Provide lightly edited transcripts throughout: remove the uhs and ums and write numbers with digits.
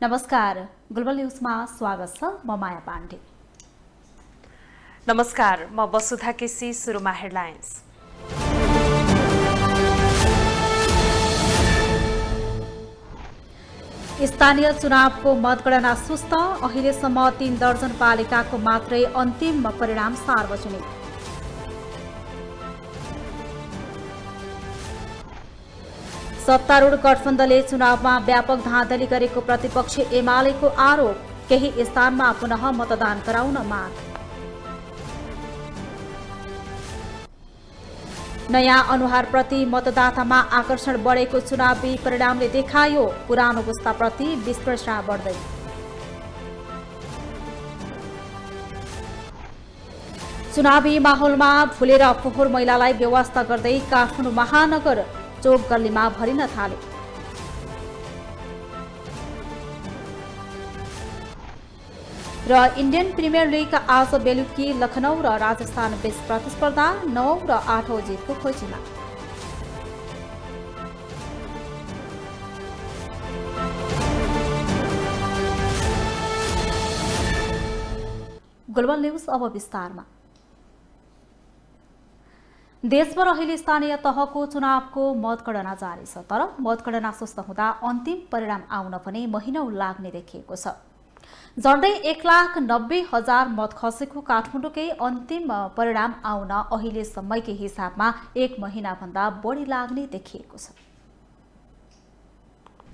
नमस्कार, ग्लोबल न्यूजमा स्वागत छ। म माया पाण्डे। नमस्कार, म वसुधा केसी। सुरुमा हेडलाइन्स। स्थानीय चुनावको मतगणना सुस्त। अहिलेसम्म 3 दर्जन पालिकाको मात्रै अन्तिम परिणाम सार्वजनिक। सत्तारूढ गठबन्धनले चुनावमा व्यापक धाँधली गरेको प्रतिपक्ष एमालेको आरोप। केही स्थानमा पुनः मतदान गराउन माग। नयाँ अनुहारप्रति मतदातामा आकर्षण बढेको चुनावी परिणामले देखायो। पुरानो पुस्ताप्रति विश्वास बढ्दै। चुनावी माहौलमा भुलेर फोहोर मैलालाई व्यवस्था गर्दै काठमाडौँ महानगर चोक गल्लीमा भरिन थाले। र इन्डियन प्रिमियर लिग आज बेलुकी लखनऊ र राजस्थान बीच प्रतिस्पर्धा 9 र 8औं जितको खोजीमा। ग्लोबल न्यूज अब विस्तारमा। देशभर अहिले स्थानीय तहको चुनावको मतगणना जारी छ, तर मतगणना सुस्त हुँदा अन्तिम परिणाम आउन पनि महिनौ लाग्ने देखिएको छ। झण्डै 1,90,000 मत खसेको काठमाडौँकै अन्तिम परिणाम आउन अहिलेसम्मकै हिसाबमा 1 महिनाभन्दा बढी लाग्ने देखिएको छ।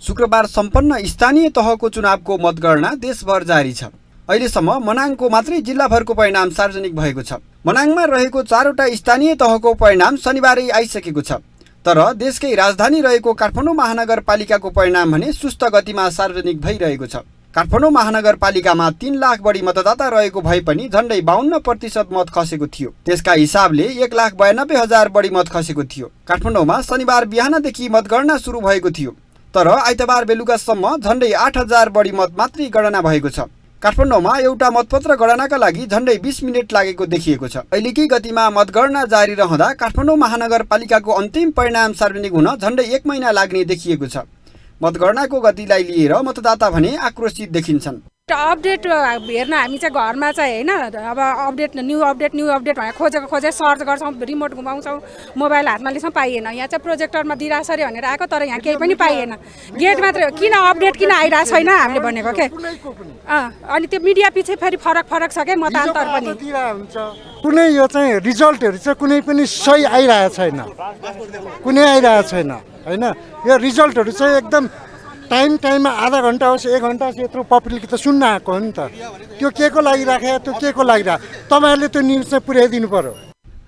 शुक्रबार सम्पन्न स्थानीय तहको चुनावको मतगणना देशभर जारी छ। अहिलेसम्म मनाङको मात्रै जिल्लाभरको परिणाम सार्वजनिक भएको छ। मनाङमा रहेको 4वटा स्थानीय तहको परिणाम शनिबारै आइसकेको छ, तर देशकै राजधानी रहेको काठमाडौँ महानगरपालिकाको परिणाम भने सुस्त गतिमा सार्वजनिक भइरहेको छ। काठमाडौँ महानगरपालिकामा 3 लाख बढी मतदाता रहेको भए पनि झण्डै 52% मत खसेको थियो। त्यसका हिसाबले 1,92,000 बढी मत खसेको थियो। काठमाडौँमा शनिबार बिहानदेखि मतगणना सुरु भएको थियो, तर आइतबार बेलुकासम्म झण्डै 8,000 बढी मत मात्रै गणना भएको छ। काठमाडौँमा एउटा मतपत्र गणनाका लागि झण्डै 20 मिनेट लागेको देखिएको छ। अहिलेकै गतिमा मतगणना जारी रहँदा काठमाडौँ महानगरपालिकाको अन्तिम परिणाम सार्वजनिक हुन झण्डै 1 महिना लाग्ने देखिएको छ। मतगणनाको गतिलाई लिएर मतदाता भने आक्रोशित देखिन्छन्। अपडेट हेर्न हामी चाहिँ घरमा चाहिँ हैन, अब न्यू अपडेट भनेर खोजे सर्च गर्छौँ, रिमोट घुमाउँछौँ, मोबाइल हातमा लिन्छौँ, पाइएन। यहाँ चाहिँ प्रोजेक्टरमा दिइरासरी भनेर आएको, तर यहाँ केही पनि पाइएन। गेट मात्रै हो। किन अपडेट किन आइरहेको छैन हामीले भनेको के। अनि त्यो मिडिया पछि फेरि फरक छ के मतान्तर पनि। कुनै यो चाहिँ रिजल्टहरू चाहिँ कुनै पनि सही आइरहेको छैन, कुनै आइरहेको छैन हैन। यो रिजल्टहरू चाहिँ एकदम टाइममा आधा घन्टा होस् 1 घन्टा होस् यत्रो पब्लिक त सुन्न आएको हो नि त। त्यो के को लागि राखे, त्यो के को लागि तपाईँहरूले त्यो न्युज चाहिँ पुर्याइदिनु पर्यो।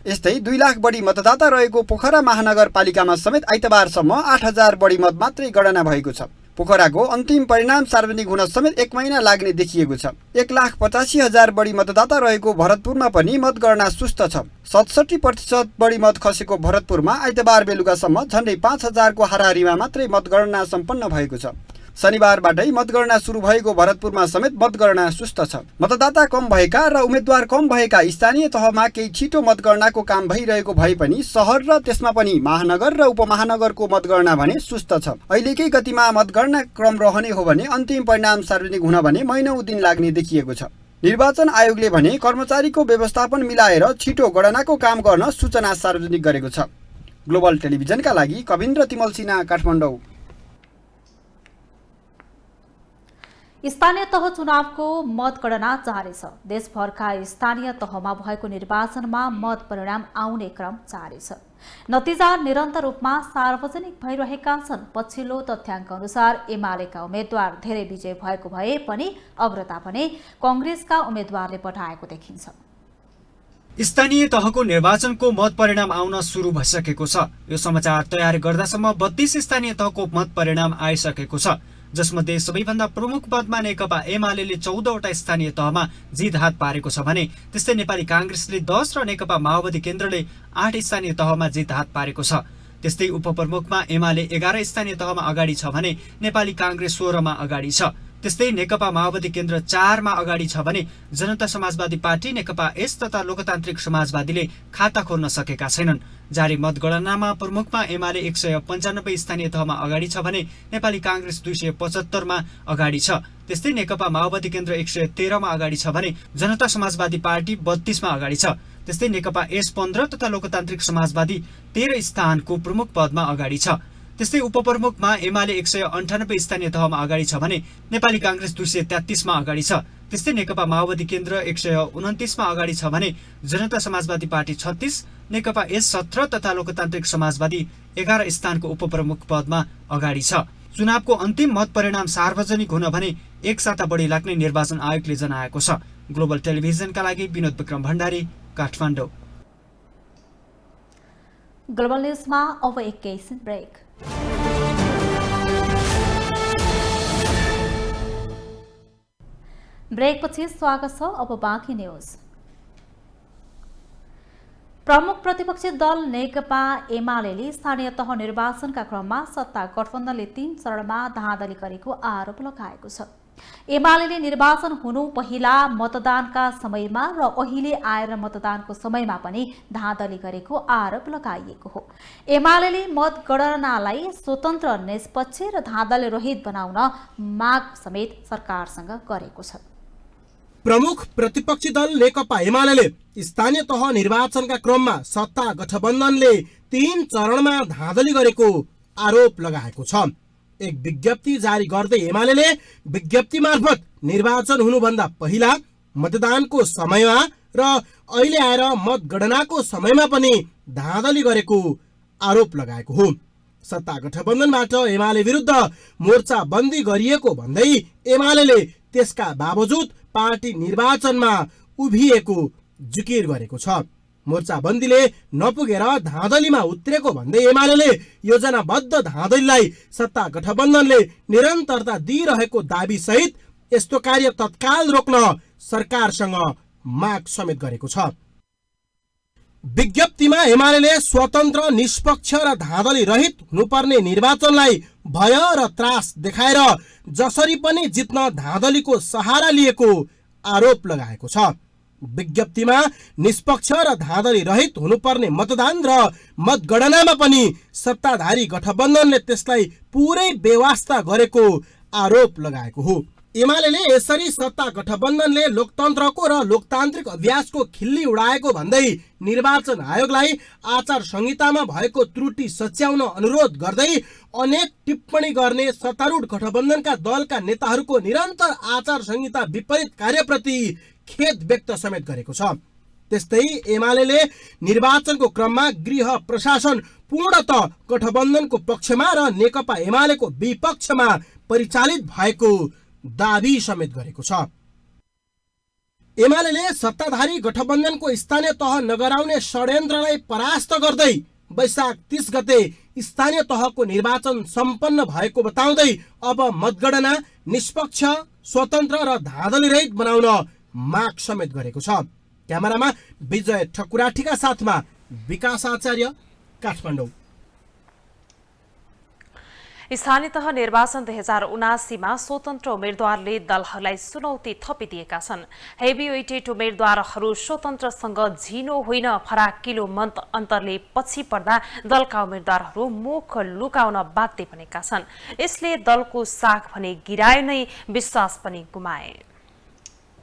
यस्तै 2 लाख बढी मतदाता रहेको पोखरा महानगरपालिकामा समेत आइतबारसम्म 8,000 बढी मत मात्रै गणना भएको छ। पोखराको अन्तिम परिणाम सार्वजनिक हुन समेत 1 महिना लाग्ने देखिएको छ। 1,85,000 बढी मतदाता रहेको भरतपुरमा पनि मतगणना सुस्त छ। 67% बढी मत खसेको भरतपुरमा आइतबार बेलुकासम्म झण्डै 5,000 को हाराहारीमा मात्रै मतगणना सम्पन्न भएको छ। शनिबारबाटै मतगणना सुरु भएको भरतपुरमा समेत मतगणना सुस्त छ। मतदाता कम भएका र उम्मेद्वार कम भएका स्थानीय तहमा केही छिटो मतगणनाको काम भइरहेको भए पनि सहर र त्यसमा पनि महानगर र उपमहानगरको मतगणना भने सुस्त छ। अहिलेकै गतिमा मतगणना क्रम रहने हो भने अन्तिम परिणाम सार्वजनिक हुन भने महिनौ दिन लाग्ने देखिएको छ। निर्वाचन आयोगले भने कर्मचारीको व्यवस्थापन मिलाएर छिटो गणनाको काम गर्न सूचना सार्वजनिक गरेको छ। ग्लोबल टेलिभिजनका लागि कविन्द्र तिमल सिन्हा, काठमाडौँ। स्थानीय तह चुनावको मतगणना जारी छ। देशभरका स्थानीय तहमा भएको निर्वाचनमा मत परिणाम आउने क्रम जारी छ। नतिजा निरन्तर रूपमा सार्वजनिक भइरहेका छन्। पछिल्लो तथ्याङ्क अनुसार एमालेका उम्मेद्वार धेरै विजय भएको भए पनि अग्रता भने कांग्रेसका उम्मेद्वारले पठाएको देखिन्छ। स्थानीय तहको निर्वाचनको मत परिणाम आउन सुरु भइसकेको छ। यो समाचार तयार गर्दासम्म 32 स्थानीय तहको मत परिणाम आइसकेको छ, जसमध्ये सबैभन्दा प्रमुख पदमा नेकपा एमाले 14वटा स्थानीय तहमा जित हात पारेको छ भने त्यस्तै नेपाली कांग्रेसले 10 र नेकपा माओवादी केन्द्रले 8 स्थानीय तहमा जित हात पारेको छ। त्यस्तै उपप्रमुखमा एमाले 11 स्थानीय तहमा अगाडि छ भने नेपाली कांग्रेस 16 मा अगाडि छ। त्यस्तै नेकपा माओवादी केन्द्र 4 मा अगाडि छ भने जनता समाजवादी पार्टी, नेकपा एस तथा लोकतान्त्रिक समाजवादीले खाता खोल्न सकेका छैनन्। जारी मतगणनामा प्रमुखमा एमाले 195 स्थानीय तहमा अगाडि छ भने नेपाली कांग्रेस 275 मा अगाडि छ। त्यस्तै नेकपा माओवादी केन्द्र 113 मा अगाडि छ भने जनता समाजवादी पार्टी 32 मा अगाडि छ। त्यस्तै नेकपा एस 15 तथा लोकतान्त्रिक समाजवादी 13 स्थानको प्रमुख पदमा अगाडि छ। त्यस्तै उपप्रमुखमा एमाले 198 स्थानीय तहमा अगाडि छ भने नेपाली कांग्रेस 233 मा अगाडि छ। त्यस्तै नेकपा माओवादी केन्द्र 129 मा अगाडि छ भने जनता समाजवादी पार्टी 36, नेकपा एस 17 तथा लोकतान्त्रिक समाजवादी 11 स्थानको उपप्रमुख पदमा अगाडि छ। चुनावको अन्तिम मत परिणाम सार्वजनिक हुन भने एक साता बढी लाग्ने निर्वाचन आयोगले जनाएको छ। ग्लोबल टेलिभिजनका लागि विनोद विक्रम भण्डारी, काठमाडौँ। ग्लोबल न्यूजमा अब एकैछिन ब्रेक। ब्रेकपछि स्वागत छ। अब बाँकी न्यूज। प्रमुख प्रतिपक्षी दल नेकपा एमाले स्थानीय तह निर्वाचनका क्रममा सत्ता गठबन्धनले 3 चरणमा धाँधली गरेको आरोप लगाएको छ। एमाले निर्वाचन हुनु पहिला मतदानका समयमा र अहिले आएर मतदानको समयमा पनि धाँधली गरेको आरोप लगाइएको हो। एमाले मतगणनालाई स्वतन्त्र, निष्पक्ष र धाँधली रहित बनाउन माग समेत सरकारसँग गरेको छ। प्रमुख प्रतिपक्षी दल नेकपा एमाले स्थानीय तह निर्वाचनका क्रममा सत्ता गठबन्धनले 3 चरणमा धाँधली गरेको आरोप लगाएको छ। एक विज्ञप्ति जारी गर्दै एमाले विज्ञप्ति मार्फत निर्वाचन हुनुभन्दा पहिला मतदानको समयमा र अहिले आएर मतगणनाको समयमा पनि धाँधली गरेको आरोप लगाएको हो। सत्ता गठबन्धनबाट एमाले विरुद्ध मोर्चाबन्दी गरिएको भन्दै एमाले त्यसका बावजुद पार्टी निर्वाचनमा उभिएको जिकिर गरेको छ। मोर्चाबन्दीले नपुगेर धाँधलीमा उत्रेको भन्दै एमाले योजनाबद्ध धाँधलीलाई सत्ता गठबन्धनले निरन्तरता दिइरहेको दाबी सहित यस्तो कार्य तत्काल रोक्न सरकारसँग माग समेत गरेको छ। विज्ञप्तिमा एमाले स्वतन्त्र, निष्पक्ष र धाँधली रहित हुनुपर्ने निर्वाचनलाई भय र त्रास देखाएर जसरी पनि जित्न धाँधलीको सहारा लिएको आरोप लगाएको छ। विज्ञप्तिमा निष्पक्ष र धाँधली रहित हुनुपर्ने मतदान र मतगणनामा पनि सत्ताधारी गठबन्धनले त्यसलाई पुरै बेवास्ता गरेको आरोप लगाएको हो। एमाले यसरी सत्ता गठबन्धनले लोकतन्त्रको र लोकतान्त्रिक अभ्यासको खिल्ली उडाएको भन्दै निर्वाचन आयोगलाई आचार संहितामा भएको त्रुटि सच्याउन अनुरोध गर्दै अनेक टिप्पणी गर्ने सत्तारूढ गठबन्धनका दलका नेताहरूको निरन्तर आचार संहिता विपरीत कार्यप्रति खेद व्यक्त समेत गरेको छ। त्यस्तै एमाले निर्वाचनको क्रममा गृह प्रशासन पूर्णतः गठबन्धनको पक्षमा र नेकपा एमालेको विपक्षमा परिचालित भएको दाबी समेत गरेको छ। एमाले सत्ताधारी गठबन्धनको स्थानीय तह नगराउने षड्यन्त्रलाई परास्त गर्दै वैशाख 30 गते स्थानीय तहको निर्वाचन सम्पन्न भएको बताउँदै अब मतगणना निष्पक्ष, स्वतन्त्र र धाँधली रहित बनाउन माग समेत गरेको छ। क्यामेरामा विजय ठकुराठीका साथमा विकास आचार्य, काठमाडौँ। स्थानीय तह निर्वाचन 2079 मा स्वतन्त्र उम्मेद्वारले दलहरूलाई चुनौती थपिदिएका छन्। हेभी वेटेड उम्मेद्वारहरू स्वतन्त्रसँग झिनो होइन फराकिलो मत अन्तरले पछि पर्दा दलका उम्मेद्वारहरू मुख लुकाउन बाध्य बनेका छन्। यसले दलको साख भने गिरायो नै विश्वास पनि गुमाए।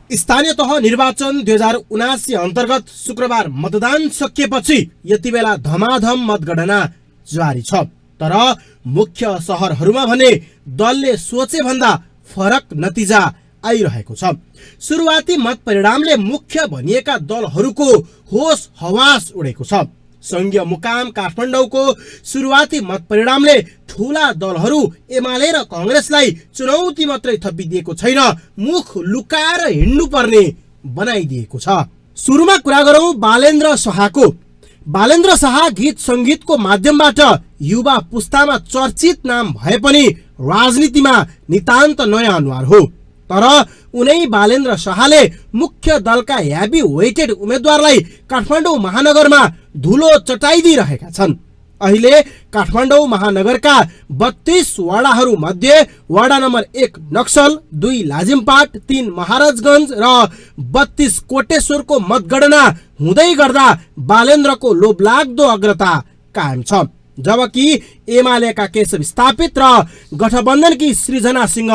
स्थानीय तह निर्वाचन 2079 अन्तर्गत शुक्रबार मतदान सकिएपछि यति बेला धमाधम मतगणना जारी छ। तर मुख्य शहरहरूमा भने दलले सोचे भन्दा फरक नतिजा आइरहेको छ। सुरुवाती मत परिणामले मुख्य भनिएका दलहरूको होस हवास उडेको छ। संघीय मुकाम काठमाडौँको सुरुवाती मत परिणामले ठूला दलहरू एमाले र कांग्रेसलाई चुनौती मात्रै थपिदिएको छैन, मुख लुकाएर हिँड्नु पर्ने बनाइदिएको छ। सुरुमा कुरा गरौं बालेन्द्र शाहको। बालेन्द्र शाह गीत संगीतको माध्यमबाट युवा पुस्तामा चर्चित नाम भए पनि राजनीतिमा नितान्त नयाँ अनुहार हो। तर उनै बालेन्द्र शाहले मुख्य दलका हेभी वेटेड उम्मेद्वारलाई काठमाडौँ महानगरमा धुलो चटाइदिइरहेका छन्। अहिले काठमाडौँ महानगरका 32 वडाहरू मध्ये वडा नम्बर 1 नक्सल, 2 लाजिमपाट, 3 महाराजगञ्ज र 32 कोटेश्वरको मतगणना हुँदै गर्दा बालेन्द्रको लोभलाग्दो अग्रता कायम छ, जबकि एमालेका केशव स्थापित र गठबन्धनकी सृजना सिंह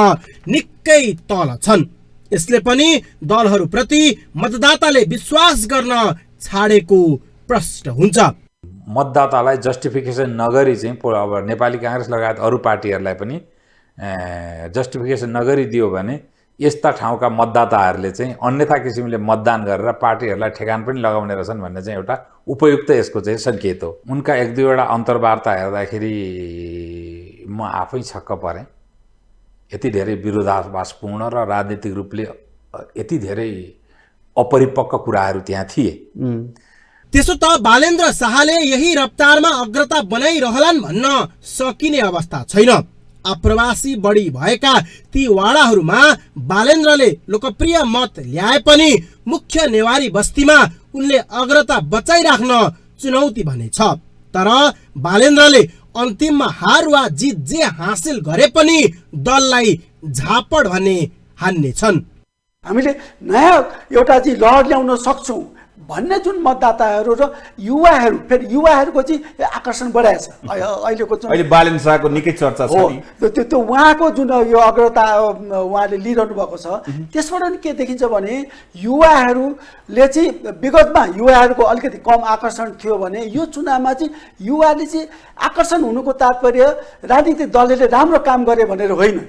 निकै तल छन्। यसले पनि दलहरूप्रति मतदाताले विश्वास गर्न छाडेको प्रश्न हुन्छ। मतदातालाई जस्टिफिकेसन नगरी चाहिँ अब नेपाली काङ्ग्रेस लगायत अरू पार्टीहरूलाई पनि जस्टिफिकेसन नगरी दियो भने यस्ता ठाउँका मतदाताहरूले चाहिँ अन्यथा किसिमले मतदान गरेर पार्टीहरूलाई ठेगान पनि लगाउने रहेछन् भन्ने चाहिँ एउटा उपयुक्त यसको चाहिँ सङ्केत हो। उनका 1-2 अन्तर्वार्ता हेर्दाखेरि म आफै छक्क परेँ। यति धेरै विरोधाभासपूर्ण र राजनीतिक रूपले यति धेरै अपरिपक्व कुराहरू त्यहाँ थिए। त्यसो त बालेन्द्र शाहले यही रफ्तारमा अग्रता बनाइरहलान् भन्न सकिने अवस्था छैन। आप्रवासी बढी भएका ती वाडाहरूमा बालेन्द्रले लोकप्रिय मत ल्याए पनि मुख्य नेवारी बस्तीमा उनले अग्रता बचाइराख्न चुनौती भने छ। तर बालेन्द्रले अन्तिममा हार वा जित जे हासिल गरे पनि दललाई झापड भन्ने हान्ने छन्। हामीले नयाँ एउटा चाहिँ लहर ल्याउन सक्छौँ भन्ने जुन मतदाताहरू र युवाहरू, फेरि युवाहरूको चाहिँ आकर्षण बढाएको छ। अहिलेको अहिले बालेन्द्र शाहको निकै चर्चा छ नि, त्यो उहाँको जुन यो अग्रता उहाँले लिइरहनु भएको छ, त्यसबाट नि के देखिन्छ भने युवाहरूले चाहिँ विगतमा युवाहरूको अलिकति कम आकर्षण थियो भने यो चुनावमा चाहिँ युवाले चाहिँ आकर्षण हुनुको तात्पर्य राजनीतिक दलले राम्रो काम गरे भनेर होइन,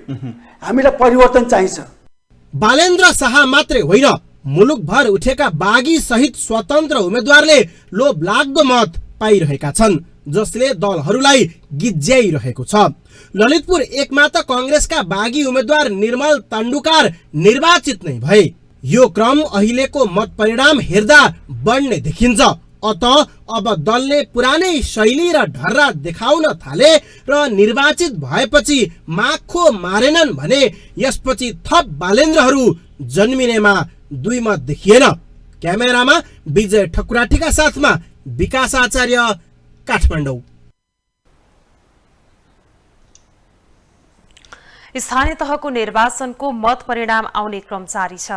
हामीलाई परिवर्तन चाहिन्छ। बालेन्द्र शाह मात्रै होइन, मुलुकभर उठेका बागी सहित स्वतन्त्र उम्मेद्वारले लोभलाग्दो मत पाइरहेका छन्, जसले दलहरूलाई गिज्याइरहेको छ। ललितपुर 1 मा त कांग्रेसका बागी उम्मेद्वार निर्मल तण्डुकार निर्वाचित नै भए। यो क्रम अहिलेको मत परिणाम हेर्दा बढ्ने देखिन्छ। अत अब दलले पुरानै शैली र ढर्रा देखाउन थाले र निर्वाचित भएपछि माखो मारेनन् भने यसपछि थप बालेन्द्रहरू जन्मिनेमा दुई मत देखिएन। क्यामेरामा विजय ठकुराठीका साथमा विकास आचार्य, काठमाडौँ। स्थानीय तहको निर्वाचनको मत परिणाम आउने क्रम जारी छ।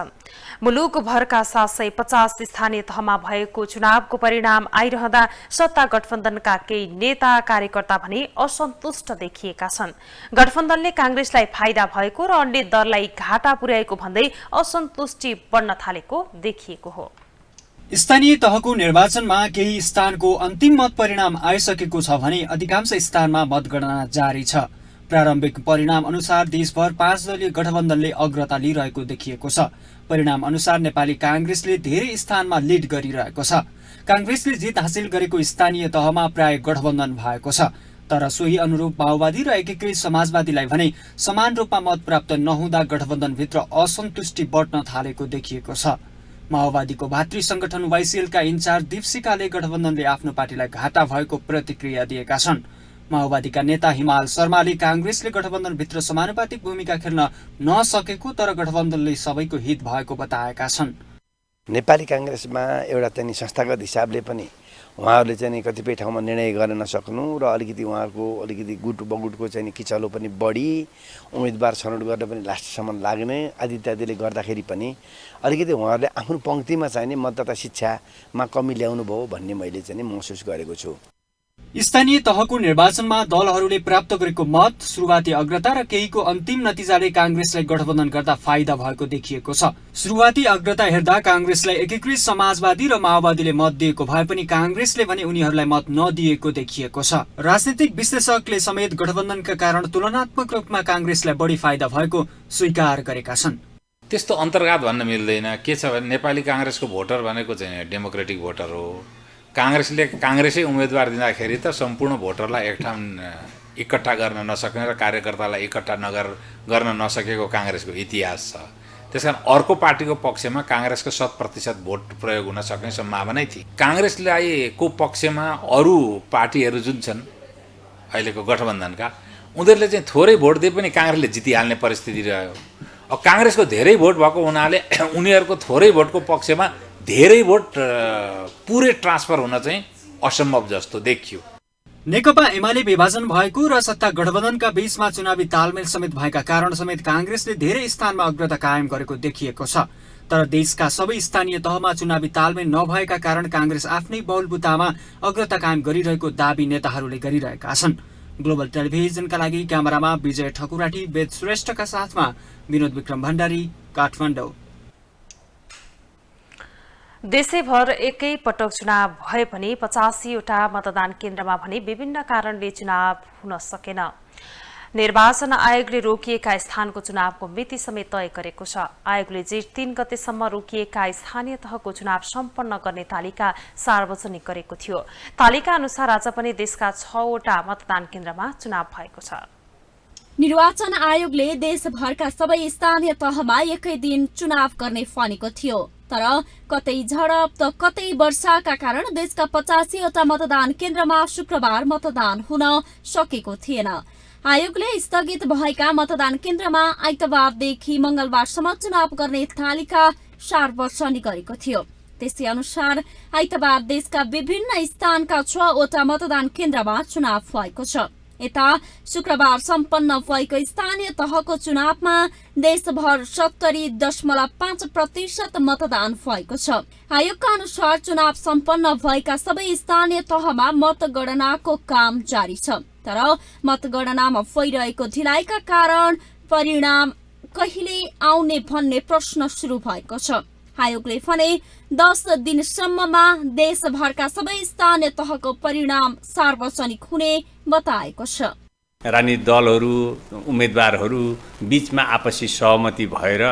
मुलुकभरका 750 स्थानीय तहमा भएको चुनावको परिणाम आइरहँदा सत्ता गठबन्धनका केही नेता कार्यकर्ता भने असन्तुष्ट देखिएका छन्। गठबन्धनले कांग्रेसलाई फाइदा भएको र अन्य दललाई घाटा पुर्याएको भन्दै असन्तुष्टि बढ्न थालेको देखिएको हो। स्थानीय तहको निर्वाचनमा केही स्थानको अन्तिम मत परिणाम आइसकेको छ भने अधिकांश स्थानमा मतगणना जारी छ। प्रारम्भिक परिणाम अनुसार देशभर 5 दलीय गठबन्धनले अग्रता लिइरहेको देखिएको छ। परिणाम अनुसार नेपाली कांग्रेसले धेरै स्थानमा लिड गरिरहेको छ। कांग्रेसले जित हासिल गरेको स्थानीय तहमा प्राय गठबन्धन भएको छ। तर सोही अनुरूप माओवादी र एकीकृत समाजवादीलाई भने समान रूपमा मत प्राप्त नहुँदा गठबन्धनभित्र असन्तुष्टि बढ्न थालेको देखिएको छ। माओवादीको भातृ संगठन वाइसिएलका इन्चार्ज दीपशिखाले गठबन्धनले आफ्नो पार्टीलाई घाटा भएको प्रतिक्रिया दिएका छन्। माओवादीका नेता हिमाल शर्माले कांग्रेसले गठबन्धनभित्र समानुपातिक भूमिका खेल्न नसकेको तर गठबन्धनले सबैको हित भएको बताएका छन्। नेपाली कांग्रेसमा एउटा चाहिँ संस्थागत हिसाबले पनि उहाँहरूले चाहिँ कतिपय ठाउँमा निर्णय गर्न नसक्नु र अलिकति उहाँहरूको अलिकति गुट बगुटको चाहिँ किचलो पनि बढी, उम्मेदवार छनौट गर्न पनि लास्टसम्म लाग्ने आदि इत्यादिले गर्दाखेरि पनि अलिकति उहाँहरूले आफ्नो पंक्तिमा चाहिने मतदाता शिक्षामा कमी ल्याउनु भयो भन्ने मैले चाहिँ महसुस गरेको छु। स्थानीय तहको निर्वाचनमा दलहरूले प्राप्त गरेको मत, सुरुवाती अग्रता र केहीको अन्तिम नतिजाले कांग्रेसलाई गठबन्धन गर्दा फाइदा भएको देखिएको छ। सुरुवाती अग्रता हेर्दा कांग्रेसलाई एकीकृत समाजवादी र माओवादीले मत दिएको भए पनि कांग्रेसले भने उनीहरूलाई मत नदिएको देखिएको छ। राजनीतिक विश्लेषकले समेत गठबन्धनका कारण तुलनात्मक रूपमा कांग्रेसलाई बढी फाइदा भएको स्वीकार गरेका छन्। त्यस्तो अन्तर्घात भन्न मिल्दैन। के छ भने नेपाली कांग्रेसको भोटर भनेको चाहिँ डेमोक्रेटिक भोटर हो। कांग्रेसै उम्मेदवार दिँदाखेरि त सम्पूर्ण भोटरलाई एक ठाउँ इकट्ठा गर्न नसक्ने र कार्यकर्तालाई इकट्ठा गर्न नसकेको कांग्रेसको इतिहास छ। त्यसकारण अर्को पार्टीको पक्षमा कांग्रेसको 100% भोट प्रयोग हुन सक्ने सम्भावना थिए। कांग्रेसलाई को पक्षमा अरू पार्टीहरू जुन छन् अहिलेको गठबन्धनका, उनीहरूले चाहिँ थोरै भोट दिए पनि कांग्रेसले जितिहाल्ने परिस्थिति रह्यो। अब कांग्रेसको धेरै भोट भएको हुनाले उनीहरूको थोरै भोटको पक्षमा धेरै भोट पुरै ट्रान्सफर हुन चाहिँ असम्भव जस्तो देखियो। नेकपा एमाले विभाजन भएको र सत्ता गठबन्धनका बीचमा चुनावी तालमेल समेत भएका कारण समेत कांग्रेसले धेरै स्थानमा अग्रता कायम गरेको देखिएको छ। तर देशका सबै स्थानीय तहमा चुनावी तालमेल नभएका कारण कांग्रेस आफ्नै बलबुतामा अग्रता कायम गरिरहेको दावी नेताहरूले गरिरहेका छन्। ग्लोबल टेलिभिजनका लागि क्यामेरामा विजय ठकुराटी, वेद श्रेष्ठका साथमा विनोद विक्रम भण्डारी, काठमाडौँ। देशैभर एकै पटक चुनाव भए पनि 85वटा मतदान केन्द्रमा भने विभिन्न कारणले चुनाव हुन सकेन। निर्वाचन आयोगले रोकिएका स्थानको चुनावको मिति समेत तय गरेको छ। आयोगले जेठ 3 गतेसम्म रोकिएका स्थानीय तहको चुनाव सम्पन्न गर्ने तालिका सार्वजनिक गरेको थियो। तालिका अनुसार आज पनि देशका 6वटा मतदान केन्द्रमा चुनाव भएको छ। निर्वाचन आयोगले देशभरका सबै स्थानीय तहमा एकै दिन चुनाव गर्ने भनेको थियो। तर कतै झडप त कतै वर्षाका कारण देशका 85वटा मतदान केन्द्रमा शुक्रबार मतदान हुन सकेको थिएन। आयोगले स्थगित भएका मतदान केन्द्रमा आइतबारदेखि मंगलबारसम्म चुनाव गर्ने तालिका सार्वजनिक गरेको थियो। त्यसै अनुसार आइतबार देशका विभिन्न स्थानका 6वटा मतदान केन्द्रमा चुनाव भएको छ। यता शुक्रबार सम्पन्न भएको स्थानीय तहको चुनावमा देशभर 70.5% मतदान भएको छ। आयोगका अनुसार चुनाव सम्पन्न भएका सबै स्थानीय तहमा मतगणनाको काम जारी छ। तर मतगणनामा भइरहेको ढिलाइका कारण परिणाम कहिले आउने भन्ने प्रश्न सुरु भएको छ। आयोगले भने 10 दिनसम्ममा देशभरका सबै स्थानीय तहको परिणाम सार्वजनिक हुने बताएको छ। राजनीतिक दलहरू उम्मेदवारहरू बीचमा आपसी सहमति भएर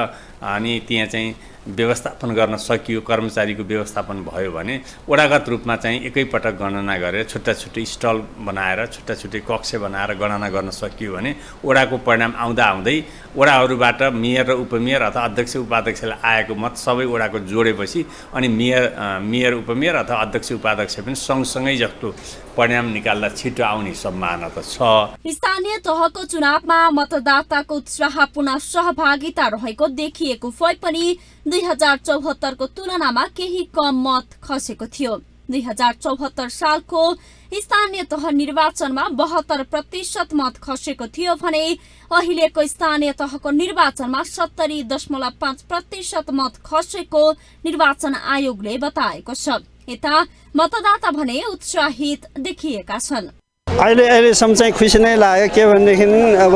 अनि त्यहाँ चाहिँ व्यवस्थापन गर्न सकियो, कर्मचारीको व्यवस्थापन भयो भने वडागत रूपमा चाहिँ एकैपटक गणना गरेर छुट्टा छुट्टै स्टल बनाएर छुट्टा छुट्टै कक्ष बनाएर गणना गर्न सकियो भने वडाको परिणाम आउँदा आउँदै वडाहरूबाट मेयर र उपमेयर अथवा अध्यक्ष उपाध्यक्षलाई आएको मत सबै वडाको जोडेपछि अनि मेयर उपमेयर अथवा अध्यक्ष उपाध्यक्ष पनि सँगसँगै जस्तो परिणाम निकाल्दा छिटो आउने सम्भावना त छ। स्थानीय तहको चुनावमा मतदाताको उत्साहपूर्ण सहभागिता रहेको देखिएको भए पनि 2074 को तुलनामा केही कम मत खसेको थियो। 2074 सालको स्थानीय तह निर्वाचनमा 72% मत खसेको थियो भने अहिलेको स्थानीय तहको निर्वाचनमा 70.5% मत खसेको निर्वाचन आयोगले बताएको छ। यता मतदाता भने उत्साहित देखिएका छन्। अहिलेसम्म चाहिँ खुसी नै लाग्यो, के भनेदेखि अब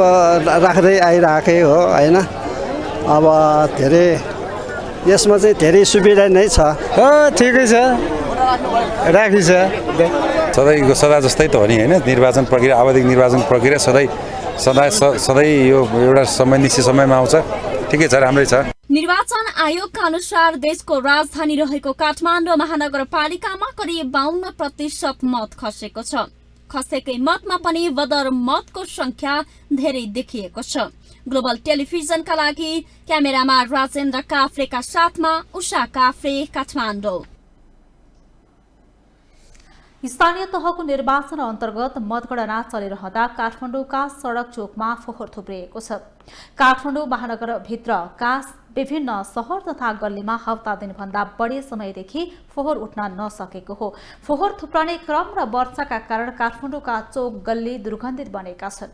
राख्दै आइरहेकै हो हैन। अब धेरै यसमा चाहिँ धेरै सुविधा नै छ। ठिकै छ, राखी छ। सधैँको सदा जस्तै त हो नि हैन। निर्वाचन प्रक्रिया, आवधिक निर्वाचन प्रक्रिया सधैँ यो एउटा समय निश्चित समयमा आउँछ। ठिकै छ, राम्रै छ। निर्वाचन आयोगका अनुसार देशको राजधानी रहेको काठमाडौँ महानगरपालिकामा करिब 52% मत खसेको छ। खसेकै मतमा पनि बदर मतको संख्या धेरै देखिएको छ। ग्लोबल टेलिभिजनका लागि क्यामेरामा राजेन्द्र काफ्रेका साथमा उषा काफ्रे, काठमाडौँ। स्थानीय तहको निर्वाचन अन्तर्गत मतगणना चलिरहँदा काठमाडौँका सडक चोकमा फोहोर थुप्रिएको छ। काठमाडौँ महानगरभित्रका विभिन्न सहर तथा गल्लीमा हप्ता दिनभन्दा बढी समयदेखि फोहोर उठ्न नसकेको हो। फोहोर थुप्राउने क्रम र वर्षाका कारण काठमाडौँका चोक गल्ली दुर्गन्धित बनेका छन्।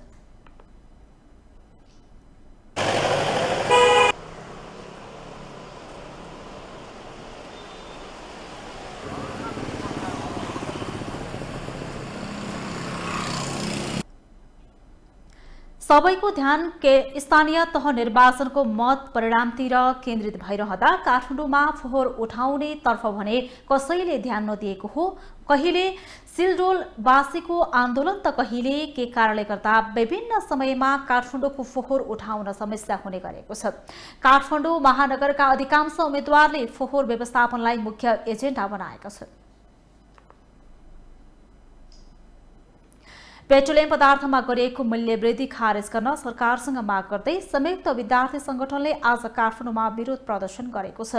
सबैको ध्यान स्थानीय तह निर्वाचनको मत परिणामतिर केन्द्रित भइरहँदा काठमाडौँमा फोहोर उठाउने तर्फ भने कसैले ध्यान नदिएको हो। कहिले सिलडोलवासीको आन्दोलन त कहिले के कारणले गर्दा विभिन्न समयमा काठमाडौँको फोहोर उठाउन समस्या हुने गरेको छ। काठमाडौँ महानगरका अधिकांश उम्मेद्वारले फोहोर व्यवस्थापनलाई मुख्य एजेन्डा बनाएका छन्। पेट्रोलियम पदार्थमा गरिएको मूल्य वृद्धि खारेज गर्न सरकारसँग माग गर्दै संयुक्त विद्यार्थी संगठनले आज काठमाडौँमा विरोध प्रदर्शन गरेको छ।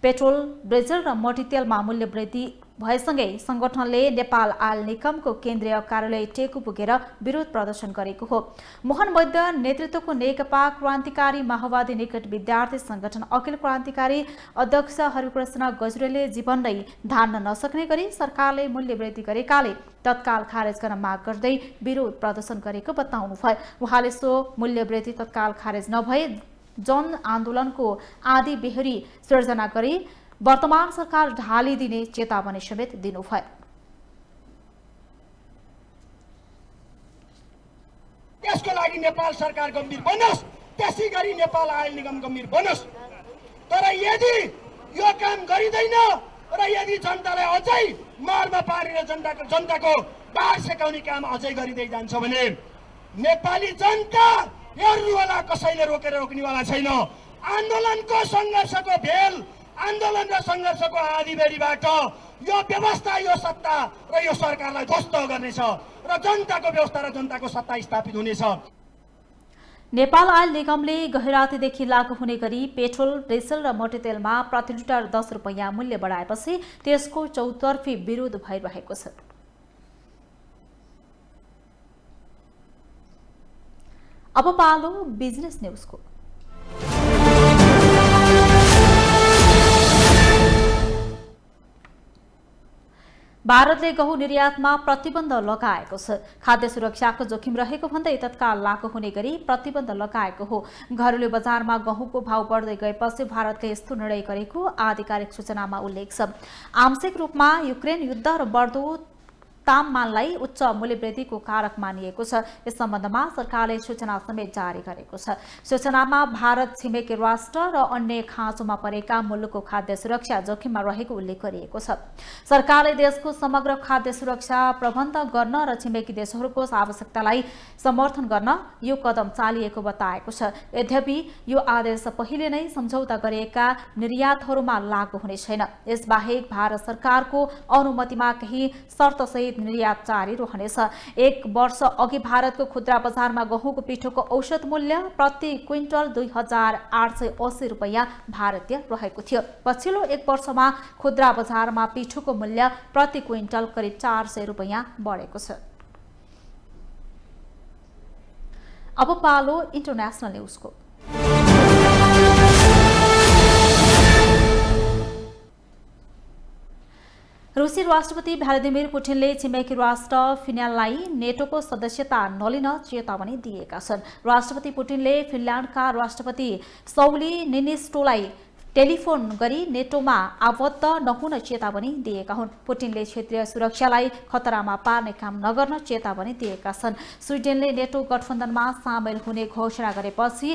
पेट्रोल, डिजेल र मट्टीतेलमा मूल्य वृद्धि भएसँगै संगठनले नेपाल आयल निगमको केन्द्रीय कार्यालय टेकु पुगेर विरोध प्रदर्शन गरेको हो। मोहन वैद्य नेतृत्वको नेकपा क्रान्तिकारी माओवादी निकट विद्यार्थी संगठन अखिल क्रान्तिकारी अध्यक्ष हरिकृष्ण गजुरेलले जीवन नै धान्न नसक्ने गरी सरकारले मूल्य वृद्धि गरेकाले तत्काल खारेज गर्न माग गर्दै विरोध प्रदर्शन गरेको बताउनुभयो। उहाँले सो मूल्य वृद्धि तत्काल खारेज नभए जन आन्दोलनको आदि बेहोरी सृजना गरी वर्तमान सरकार ढालिदिने चेतावनी समेत दिनुभयो। त्यसको लागि नेपाल सरकार गम्भीर बनोस्, त्यसै गरी नेपाल आयल निगम गम्भीर बनोस्। तर यदि यो काम गरिँदैन र यदि जनतालाई अझै मारमा पारेर जनताको बार सेकाउने काम अझै गरिँदै जान्छ भने नेपाली जनता हेर्नुहोला, कसैले रोक्नेवाला छैन। आन्दोलनको सङ्घर्षको भेल, आन्दोलन र सङ्घर्षको आँधीबेहरीबाट यो व्यवस्था, यो सत्ता र यो सरकारलाई ध्वस्त गर्नेछ र जनताको व्यवस्था र जनताको सत्ता स्थापित हुनेछ। नेपाल आयल निगमले गहिरातीदेखि लागू हुने गरी पेट्रोल, डिजेल र मट्टीतेलमा प्रति लिटर 10 रुपैयाँ मूल्य बढाएपछि त्यसको चौतर्फी विरोध भइरहेको छ। अब पालो बिजनेस न्यूजको। भारतले गहुँ निर्यातमा प्रतिबन्ध लगाएको छ। खाद्य सुरक्षाको जोखिम रहेको भन्दै तत्काल लागू हुने गरी प्रतिबन्ध लगाएको हो। घरेलु बजारमा गहुँको भाव बढ्दै गएपछि भारतले यस्तो निर्णय गरेको आधिकारिक सूचनामा उल्लेख छ। आंशिक रूपमा युक्रेन युद्ध र बढ्दो तापमानलाई उच्च मूल्यवृद्धिको कारक मानिएको छ। यस सम्बन्धमा सरकारले सूचना समेत जारी गरेको छ। सूचनामा भारत, छिमेकी राष्ट्र र अन्य खाँचोमा परेका मुलुकको खाद्य सुरक्षा जोखिममा रहेको उल्लेख गरिएको छ। सरकारले देशको समग्र खाद्य सुरक्षा प्रबन्ध गर्न र छिमेकी देशहरूको आवश्यकतालाई समर्थन गर्न यो कदम चालिएको बताएको छ। यद्यपि यो आदेश पहिले नै सम्झौता गरिएका निर्यातहरूमा लागू हुने छैन। यसबाहेक भारत सरकारको अनुमतिमा केही शर्तसहित निर्यात जारी रहनेछ। 1 वर्ष अघि भारतको खुद्रा बजारमा गहुँको पिठोको औसत मूल्य प्रति क्विन्टल 2880 रुपैयाँ भारतीय रहेको थियो। पछिल्लो 1 वर्षमा खुद्रा बजारमा पिठोको मूल्य प्रति क्विन्टल करिब 400 रुपैयाँ बढेको छ। अब पालो इन्टरनेसनल न्यूजको। रुसी राष्ट्रपति भ्लादिमिर पुटिनले छिमेकी राष्ट्र फिनल्यान्डलाई नेटोको सदस्यता नलिन चेतावनी दिएका छन्। राष्ट्रपति पुटिनले फिनल्यान्डका राष्ट्रपति सौली निनिस्टोलाई टेलिफोन गरी नेटोमा आबद्ध नहुन चेतावनी दिएका हुन्। पुटिनले क्षेत्रीय सुरक्षालाई खतरामा पार्ने काम नगर्न चेतावनी दिएका छन्। स्विडेनले नेटो गठबन्धनमा सामेल हुने घोषणा गरेपछि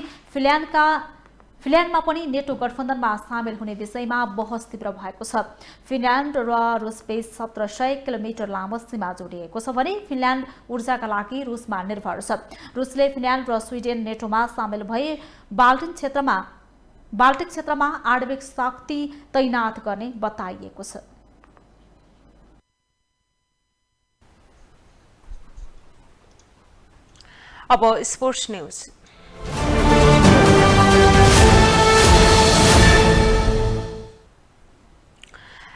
फिनल्यान्डमा पनि नेटो गठबन्धनमा सामेल हुने विषयमा बहस तीव्र भएको छ। फिनल्यान्ड र रुसबीच 1700 किलोमिटर लामो सीमा जोडिएको छ भने फिनल्यान्ड ऊर्जाका लागि रुसमा निर्भर छ। रुसले फिनल्यान्ड र स्विडेन नेटोमा सामेल भए बाल्टिक क्षेत्रमा आणविक शक्ति तैनात गर्ने बताइएको छ। अब sports news.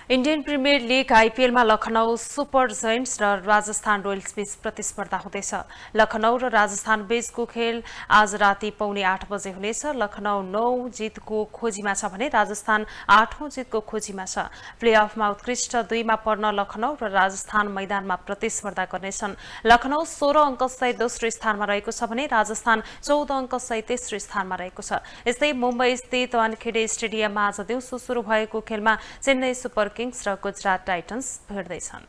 Indian Premier League आइपिएलमा लखनऊ सुपर जायन्ट्स र राजस्थान रोयल्स बीच प्रतिस्पर्धा हुँदैछ। लखनऊ र राजस्थान बीचको खेल आज राति 7:45 बजे हुनेछ। लखनऊ 9 जितको खोजीमा छ भने राजस्थान 8औं जितको खोजीमा छ। प्लेअफमा उत्कृष्ट 2 मा पर्न लखनऊ र राजस्थान मैदानमा प्रतिस्पर्धा गर्नेछन्। लखनऊ 16 अङ्क सहित दोस्रो स्थानमा रहेको छ भने राजस्थान 14 अङ्क सहित तेस्रो स्थानमा रहेको छ। यस्तै मुम्बई स्थित वानखेडे स्टेडियममा आज दिउँसो सुरु भएको खेलमा चेन्नई सुपर किङ्स र गुजरात टाइटन्स भिड्दैछन्।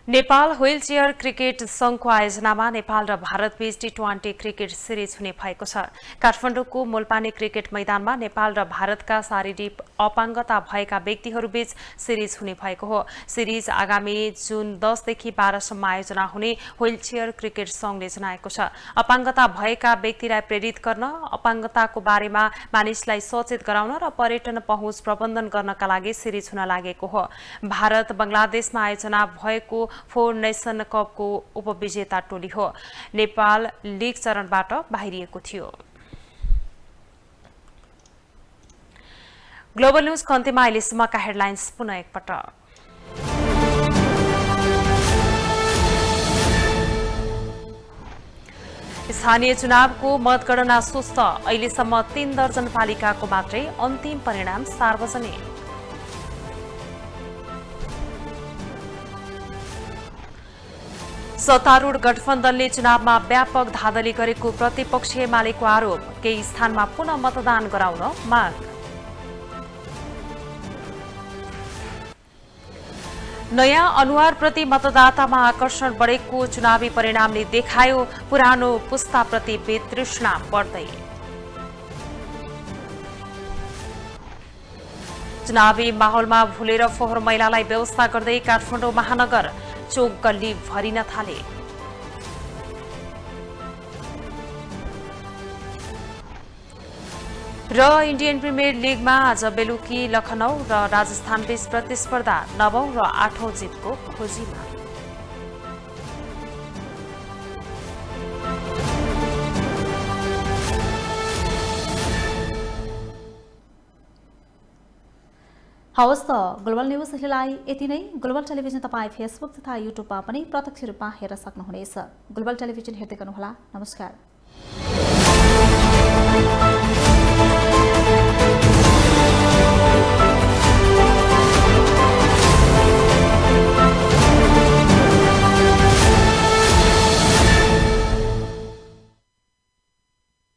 नेपाल व्हील चेयर क्रिकेट संघको आयोजनामा नेपाल र भारतबीच टी20 क्रिकेट सिरिज हुने भएको छ। काठमाडौँको मूलपानी क्रिकेट मैदानमा नेपाल र भारतका शारीरिक अपाङ्गता भएका व्यक्तिहरूबीच सिरिज हुने भएको हो। सिरिज आगामी जुन 10 देखि 12 सम्म आयोजना हुने व्हील चेयर क्रिकेट संघले जनाएको छ। अपाङ्गता भएका व्यक्तिलाई प्रेरित गर्न, अपाङ्गताको बारेमा मानिसलाई सचेत गराउन र पर्यटन पहुँच प्रबन्धन गर्नका लागि सिरिज हुन लागेको हो। भारत बंगलादेशमा आयोजना भएको 4 नेसन कपको उपविजेता टोली हो। नेपाल लीग चरणबाट बाहिरिएको थियो। ग्लोबल न्यूजको अन्त्यमा अहिलेसम्मका हेडलाइन्स पुनः एकपटक। स्थानीय चुनावको मतगणना सुस्त, अहिलेसम्म 3 दर्जन पालिकाको मात्रै अन्तिम परिणाम सार्वजनिक। सत्तारूढ गठबन्धनले चुनावमा व्यापक धाँधली गरेको प्रतिपक्षी एमालेको आरोप, केही स्थानमा पुनः मतदान गराउन माग। नयाँ अनुहारप्रति मतदातामा आकर्षण बढेको चुनावी परिणामले देखायो, पुरानो पुस्ताप्रति वितृष्णा बढ्दै। चुनावी माहौलमा भुलेर फोहोर मैलालाई व्यवस्था गर्दै काठमाडौँ महानगर, चोक गल्ली भरिन थाले। र इन्डियन प्रिमियर लिगमा आज बेलुकी लखनऊ र राजस्थानबीच प्रतिस्पर्धा, 9औं र 8औं जितको खोजीमा। हवस् त ग्लोबल न्यूज अहिलेलाई यति नै। ग्लोबल टेलिभिजन तपाईँ फेसबुक तथा युट्युबमा पनि प्रत्यक्ष रूपमा हेर्न सक्नुहुनेछ। ग्लोबल टेलिभिजन हेर्दै गर्नुहोला। नमस्कार।